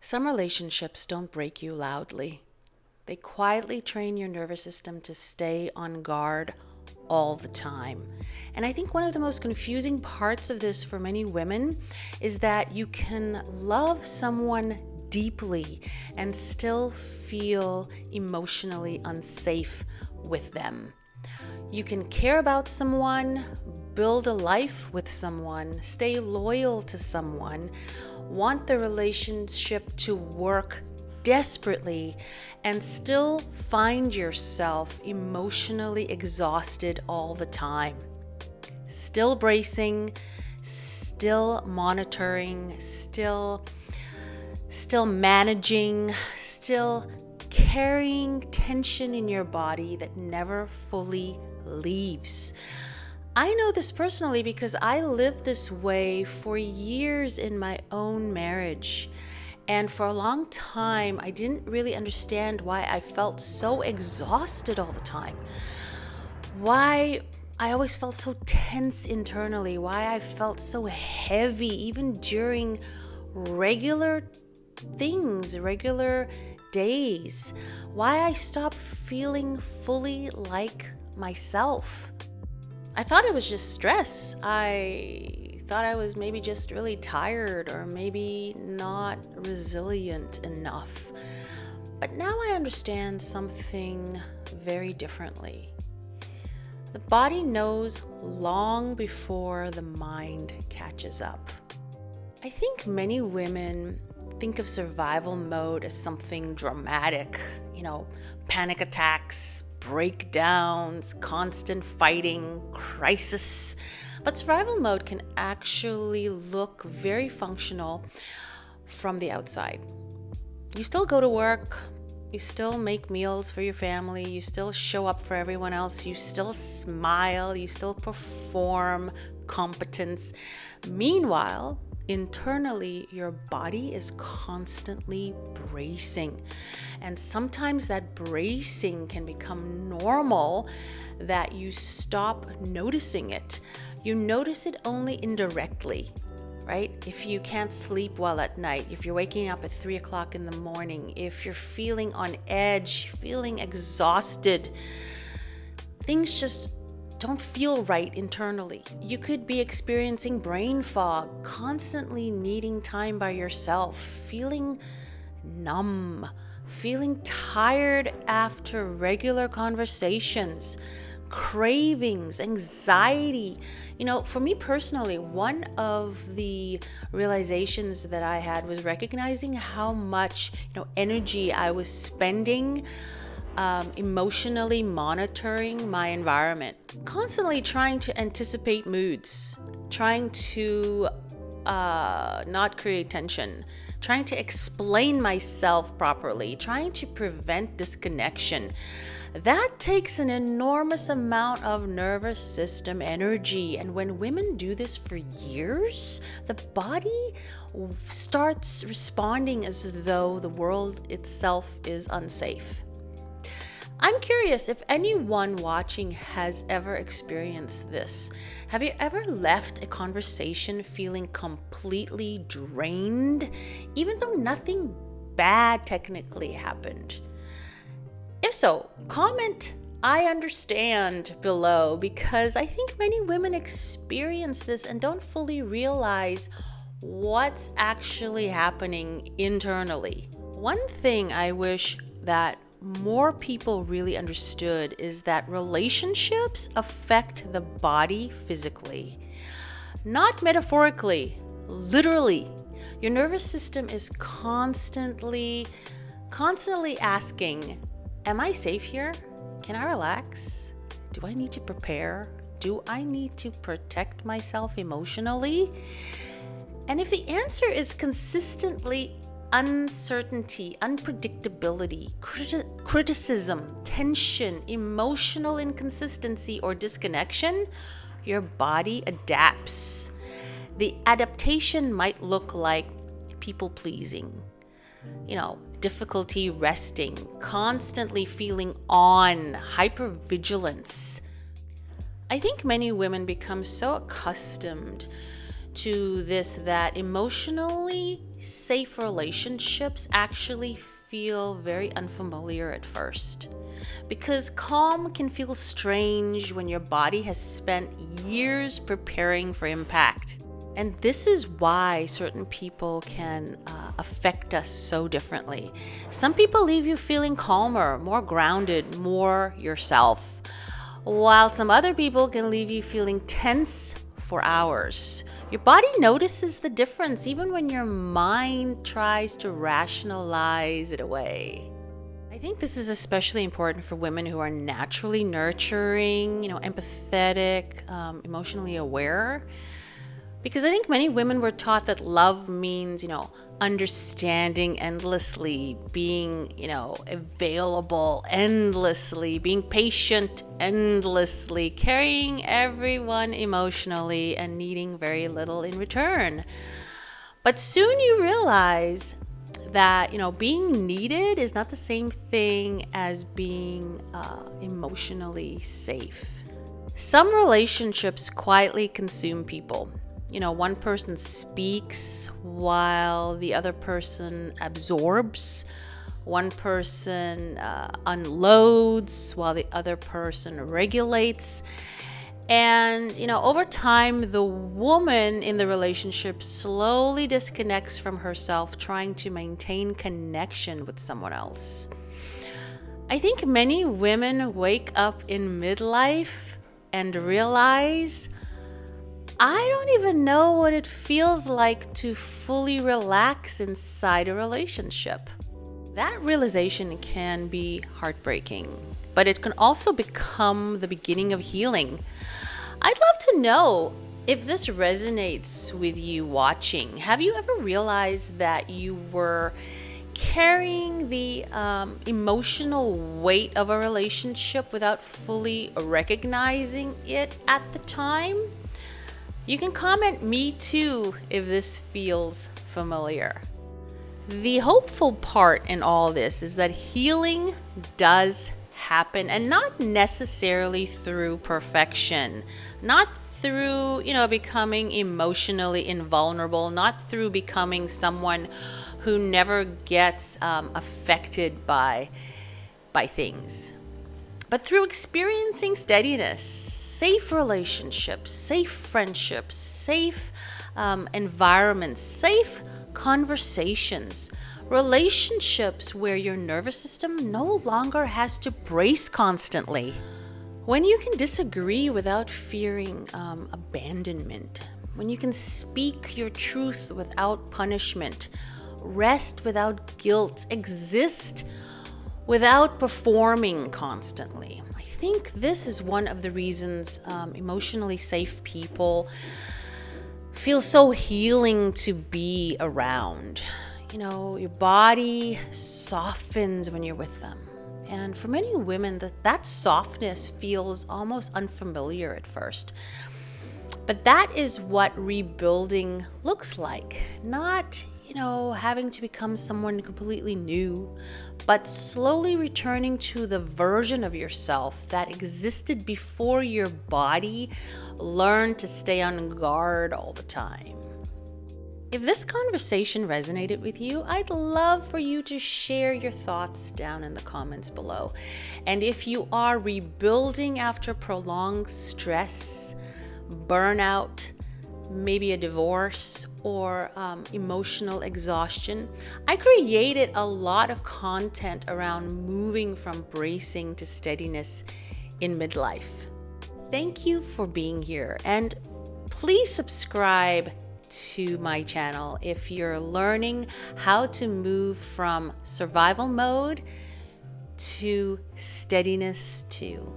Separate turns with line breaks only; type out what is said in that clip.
Some relationships don't break you loudly. They quietly train your nervous system to stay on guard all the time. And I think one of the most confusing parts of this for many women is that you can love someone deeply and still feel emotionally unsafe with them. You can care about someone, build a life with someone, stay loyal to someone, want the relationship to work desperately, and still find yourself emotionally exhausted all the time. Still bracing, still monitoring, still managing, still carrying tension in your body that never fully leaves. I know this personally because I lived this way for years in my own marriage. And for a long time, I didn't really understand why I felt so exhausted all the time. Why I always felt so tense internally, why I felt so heavy even during regular things, regular days, why I stopped feeling fully like myself. I thought it was just stress. I thought I was maybe just really tired or maybe not resilient enough. But now I understand something very differently. The body knows long before the mind catches up. I think many women think of survival mode as something dramatic, panic attacks, breakdowns, constant fighting, crisis. But survival mode can actually look very functional from the outside. You still go to work, you still make meals for your family, you still show up for everyone else, you still smile, you still perform competence. Meanwhile, internally, your body is constantly bracing. And sometimes that bracing can become normal that you stop noticing it. You notice it only indirectly, right? If you can't sleep well at night, if you're waking up at 3 o'clock in the morning, if you're feeling on edge, feeling exhausted, things just don't feel right internally. You could be experiencing brain fog, constantly needing time by yourself, feeling numb, feeling tired after regular conversations, cravings, anxiety. For me personally, one of the realizations that I had was recognizing how much, energy I was spending emotionally monitoring my environment, constantly trying to anticipate moods, trying to not create tension, trying to explain myself properly, trying to prevent disconnection. That takes an enormous amount of nervous system energy. And when women do this for years, the body starts responding as though the world itself is unsafe. I'm curious if anyone watching has ever experienced this. Have you ever left a conversation feeling completely drained, even though nothing bad technically happened? If so, comment "I understand" below, because I think many women experience this and don't fully realize what's actually happening internally. One thing I wish that more people really understood is that relationships affect the body physically, not metaphorically, literally. Your nervous system is constantly asking, am I safe here? Can I relax? Do I need to prepare? Do I need to protect myself emotionally? And if the answer is consistently uncertainty, unpredictability, criticism, tension, emotional inconsistency, or disconnection, your body adapts. The adaptation might look like people pleasing, difficulty resting, constantly feeling on, hypervigilance. I think many women become so accustomed to this that emotionally safe relationships actually feel very unfamiliar at first. Because calm can feel strange when your body has spent years preparing for impact. And this is why certain people can affect us so differently. Some people leave you feeling calmer, more grounded, more yourself, while some other people can leave you feeling tense for hours. Your body notices the difference even when your mind tries to rationalize it away. I think this is especially important for women who are naturally nurturing, empathetic, emotionally aware. Because I think many women were taught that love means, understanding endlessly, being, available endlessly, being patient endlessly, carrying everyone emotionally, and needing very little in return. But soon you realize that, being needed is not the same thing as being emotionally safe. Some relationships quietly consume people. One person speaks while the other person absorbs. One person unloads while the other person regulates. And, over time, the woman in the relationship slowly disconnects from herself, trying to maintain connection with someone else. I think many women wake up in midlife and realize, I don't even know what it feels like to fully relax inside a relationship. That realization can be heartbreaking, but it can also become the beginning of healing. I'd love to know if this resonates with you watching. Have you ever realized that you were carrying the emotional weight of a relationship without fully recognizing it at the time? You can comment "me too" if this feels familiar. The hopeful part in all this is that healing does happen, and not necessarily through perfection, not through, becoming emotionally invulnerable, not through becoming someone who never gets affected by things, but through experiencing steadiness, safe relationships, safe friendships, safe environments, safe conversations, relationships where your nervous system no longer has to brace constantly. When you can disagree without fearing abandonment, when you can speak your truth without punishment, rest without guilt, exist without performing constantly. I think this is one of the reasons emotionally safe people feel so healing to be around. Your body softens when you're with them. And for many women, that softness feels almost unfamiliar at first. But that is what rebuilding looks like. Not, having to become someone completely new, but slowly returning to the version of yourself that existed before your body learned to stay on guard all the time. If this conversation resonated with you, I'd love for you to share your thoughts down in the comments below. And if you are rebuilding after prolonged stress, burnout, maybe a divorce, or emotional exhaustion, I created a lot of content around moving from bracing to steadiness in midlife. Thank you for being here, and please subscribe to my channel if you're learning how to move from survival mode to steadiness too.